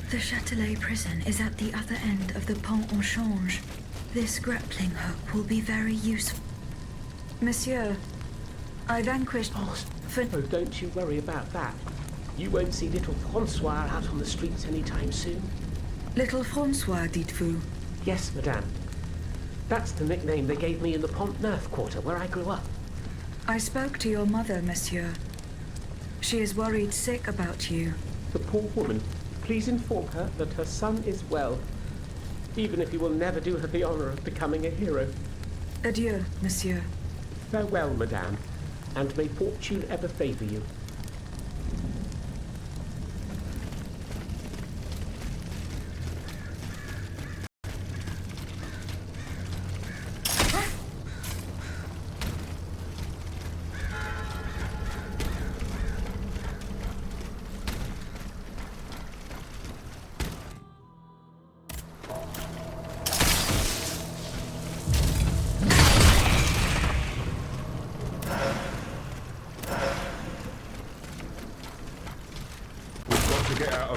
The Châtelet prison is at the other end of the Pont au Change. This grappling hook will be very useful. Monsieur, I vanquished... Oh, don't you worry about that. You won't see little Francois out on the streets anytime soon. Little Francois, dites-vous? Yes, madame. That's the nickname they gave me in the Pont Neuf quarter where I grew up. I spoke to your mother, monsieur. She is worried sick about you. The poor woman. Please inform her that her son is well, even if he will never do her the honor of becoming a hero. Adieu, monsieur. Farewell, madame, and may fortune ever favor you.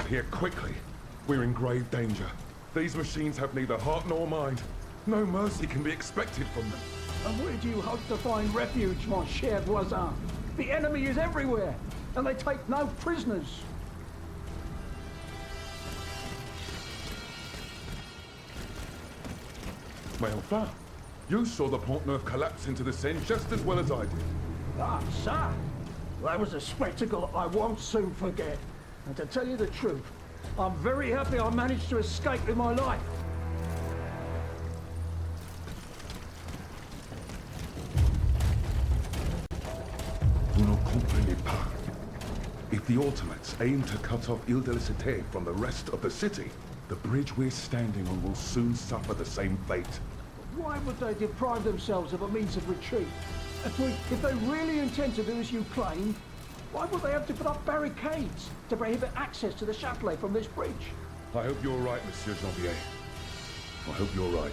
Here quickly. We're in grave danger. These machines have neither heart nor mind. No mercy can be expected from them. And where do you hope to find refuge, mon cher voisin? The enemy is everywhere, and they take no prisoners. Well done. You saw the Pont Neuf collapse into the Seine just as well as I did. Ah, sir. That was a spectacle I won't soon forget. And to tell you the truth, I'm very happy I managed to escape with my life. Vous ne comprenez pas. If the Automates aim to cut off Ile de La Cité from the rest of the city, the bridge we're standing on will soon suffer the same fate. Why would they deprive themselves of a means of retreat? If they really intend to do as you claim, why would they have to put up barricades to prohibit access to the Châtelet from this bridge? I hope you're right, Monsieur Janvier. I hope you're right.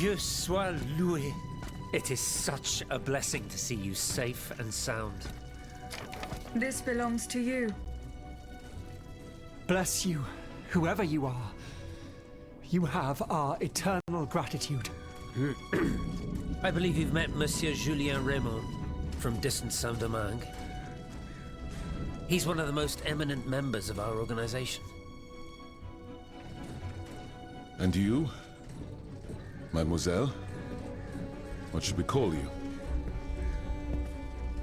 Dieu soit loué. It is such a blessing to see you safe and sound. This belongs to you. Bless you, whoever you are. You have our eternal gratitude. I believe you've met Monsieur Julien Raymond from distant Saint-Domingue. He's one of the most eminent members of our organization. And you, mademoiselle? What should we call you?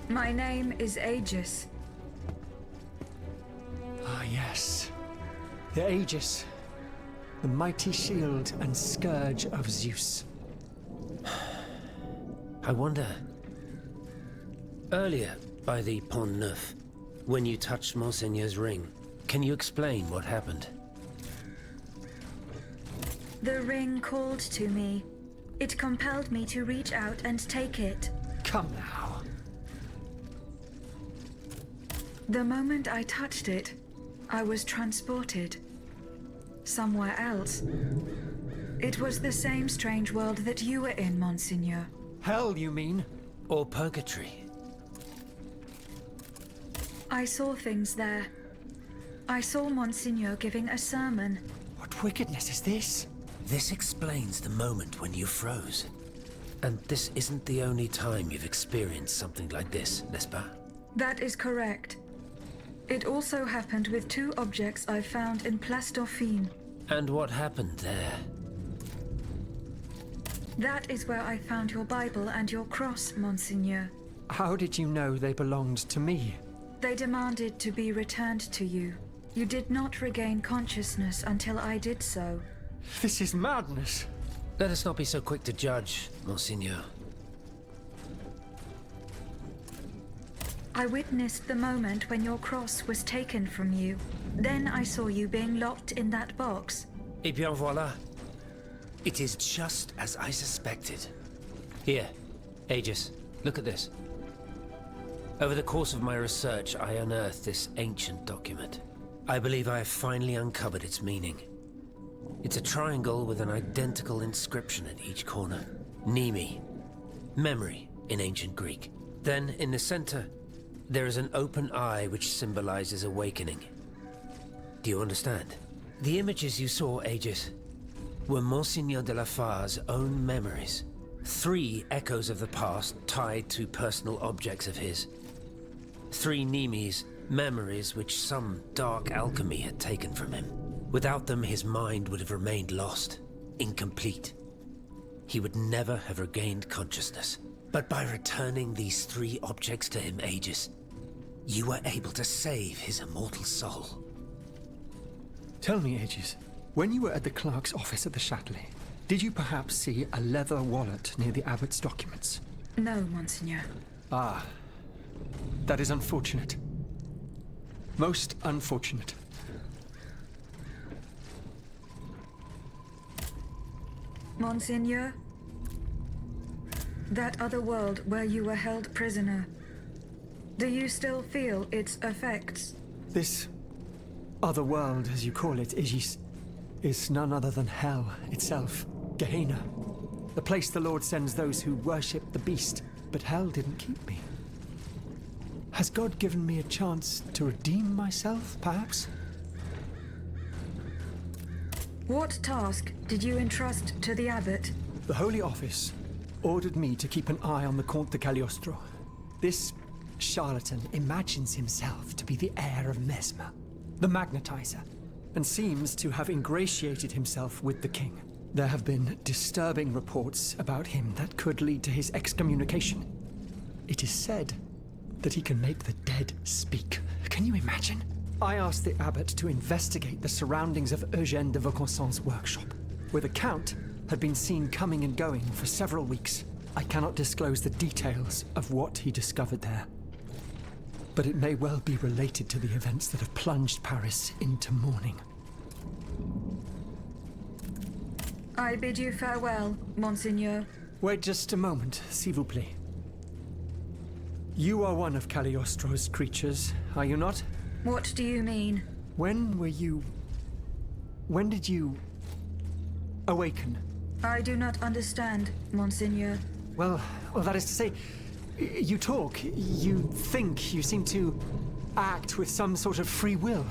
My name is Aegis. Ah, yes. The Aegis. The mighty shield and scourge of Zeus. I wonder... Earlier, by the Pont Neuf, when you touched Monseigneur's ring, can you explain what happened? The ring called to me. It compelled me to reach out and take it. Come now. The moment I touched it, I was transported. Somewhere else. It was the same strange world that you were in, Monseigneur. Hell, you mean? Or purgatory? I saw things there. I saw Monseigneur giving a sermon. What wickedness is this? This explains the moment when you froze. And this isn't the only time you've experienced something like this, n'est-ce pas? That is correct. It also happened with two objects I found in Place Dauphine. And what happened there? That is where I found your Bible and your cross, Monseigneur. How did you know they belonged to me? They demanded to be returned to you. You did not regain consciousness until I did so. This is madness. Let us not be so quick to judge, Monseigneur. I witnessed the moment when your cross was taken from you. Then I saw you being locked in that box. Et bien voilà. It is just as I suspected. Here, Aegis, look at this. Over the course of my research, I unearthed this ancient document. I believe I have finally uncovered its meaning. It's a triangle with an identical inscription at each corner. Nemi, memory in ancient Greek. Then, in the center, there is an open eye which symbolizes awakening. Do you understand? The images you saw, Aegis, were Monseigneur de la Far's own memories. 3 echoes of the past tied to personal objects of his. 3 Nemes, memories which some dark alchemy had taken from him. Without them, his mind would have remained lost, incomplete. He would never have regained consciousness. But by returning these 3 objects to him, Aegis, you were able to save his immortal soul. Tell me, Aegis, when you were at the clerk's office at the Châtelet, did you perhaps see a leather wallet near the abbot's documents? No, Monseigneur. Ah, that is unfortunate. Most unfortunate. Monseigneur? That other world where you were held prisoner. Do you still feel its effects? This other world, as you call it, Aegis, is none other than hell itself. Gehenna. The place the Lord sends those who worship the beast. But hell didn't keep me. Has God given me a chance to redeem myself, perhaps? What task did you entrust to the abbot? The Holy Office ordered me to keep an eye on the Comte de Cagliostro. This charlatan imagines himself to be the heir of Mesmer, the magnetizer, and seems to have ingratiated himself with the king. There have been disturbing reports about him that could lead to his excommunication. It is said that he can make the dead speak. Can you imagine? I asked the abbot to investigate the surroundings of Eugène de Vaucanson's workshop, where the Count had been seen coming and going for several weeks. I cannot disclose the details of what he discovered there, but it may well be related to the events that have plunged Paris into mourning. I bid you farewell, Monseigneur. Wait just a moment, s'il vous plaît. You are one of Cagliostro's creatures, are you not? What do you mean? When did you awaken? I do not understand, Monseigneur. Well, that is to say, you talk, you think, you seem to act with some sort of free will.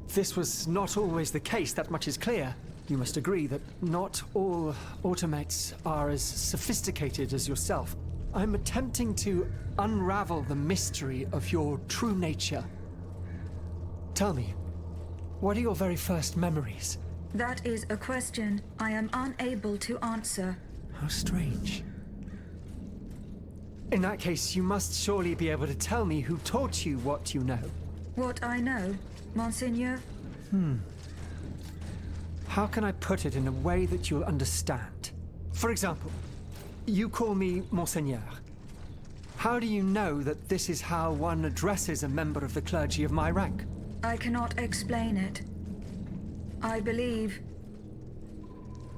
This was not always the case, that much is clear. You must agree that not all automates are as sophisticated as yourself. I'm attempting to unravel the mystery of your true nature. Tell me, what are your very first memories? That is a question I am unable to answer. How strange. In that case, you must surely be able to tell me who taught you what you know. What I know, Monseigneur? How can I put it in a way that you'll understand? For example, you call me Monseigneur. How do you know that this is how one addresses a member of the clergy of my rank? I cannot explain it. I believe...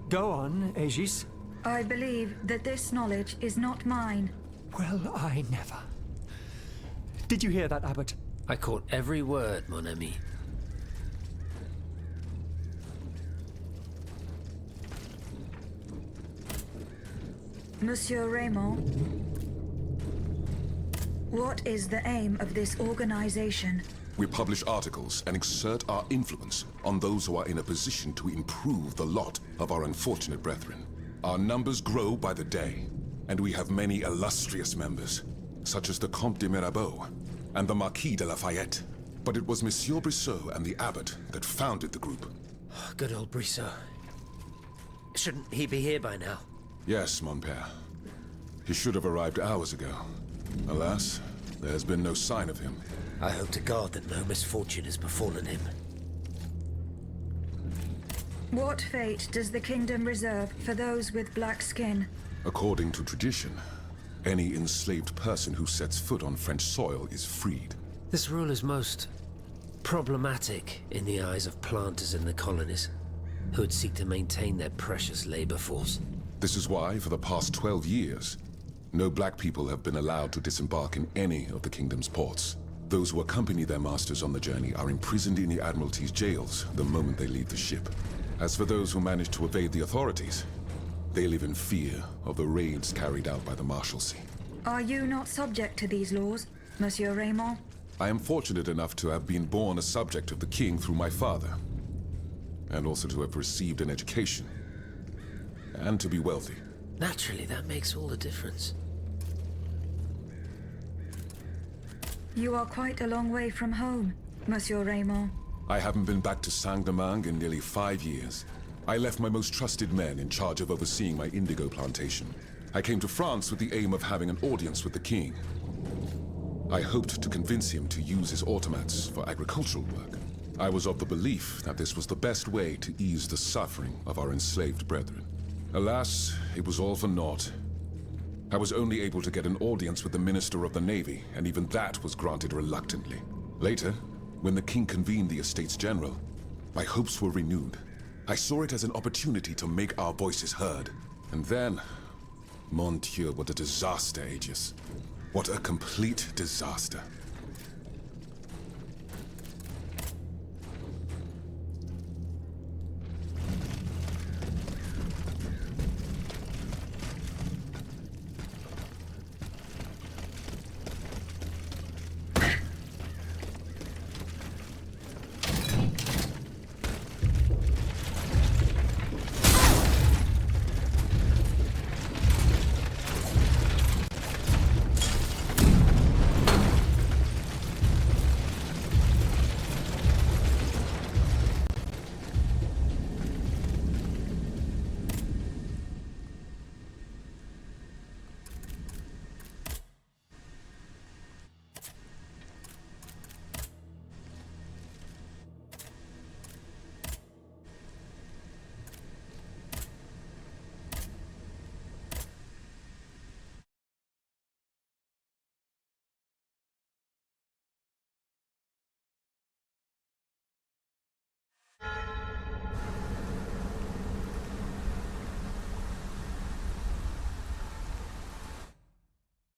Go on, Aegis. I believe that this knowledge is not mine. Well, I never. Did you hear that, Abbot? I caught every word, mon ami. Monsieur Raymond, what is the aim of this organization? We publish articles and exert our influence on those who are in a position to improve the lot of our unfortunate brethren. Our numbers grow by the day, and we have many illustrious members, such as the Comte de Mirabeau and the Marquis de Lafayette. But it was Monsieur Brissot and the Abbot that founded the group. Good old Brissot. Shouldn't he be here by now? Yes, mon père. He should have arrived hours ago. Alas, there has been no sign of him. I hope to God that no misfortune has befallen him. What fate does the kingdom reserve for those with black skin? According to tradition, any enslaved person who sets foot on French soil is freed. This rule is most problematic in the eyes of planters in the colonies, who would seek to maintain their precious labor force. This is why, for the past 12 years, no black people have been allowed to disembark in any of the kingdom's ports. Those who accompany their masters on the journey are imprisoned in the Admiralty's jails the moment they leave the ship. As for those who manage to evade the authorities, they live in fear of the raids carried out by the Marshalsea. Are you not subject to these laws, Monsieur Raymond? I am fortunate enough to have been born a subject of the king through my father, and also to have received an education, and to be wealthy. Naturally, that makes all the difference. You are quite a long way from home, Monsieur Raymond. I haven't been back to Saint-Domingue in nearly 5 years. I left my most trusted men in charge of overseeing my indigo plantation. I came to France with the aim of having an audience with the king. I hoped to convince him to use his automats for agricultural work. I was of the belief that this was the best way to ease the suffering of our enslaved brethren. Alas, it was all for naught. I was only able to get an audience with the Minister of the Navy, and even that was granted reluctantly. Later, when the king convened the Estates General, my hopes were renewed. I saw it as an opportunity to make our voices heard. And then, mon Dieu, what a disaster, Aegis. What a complete disaster.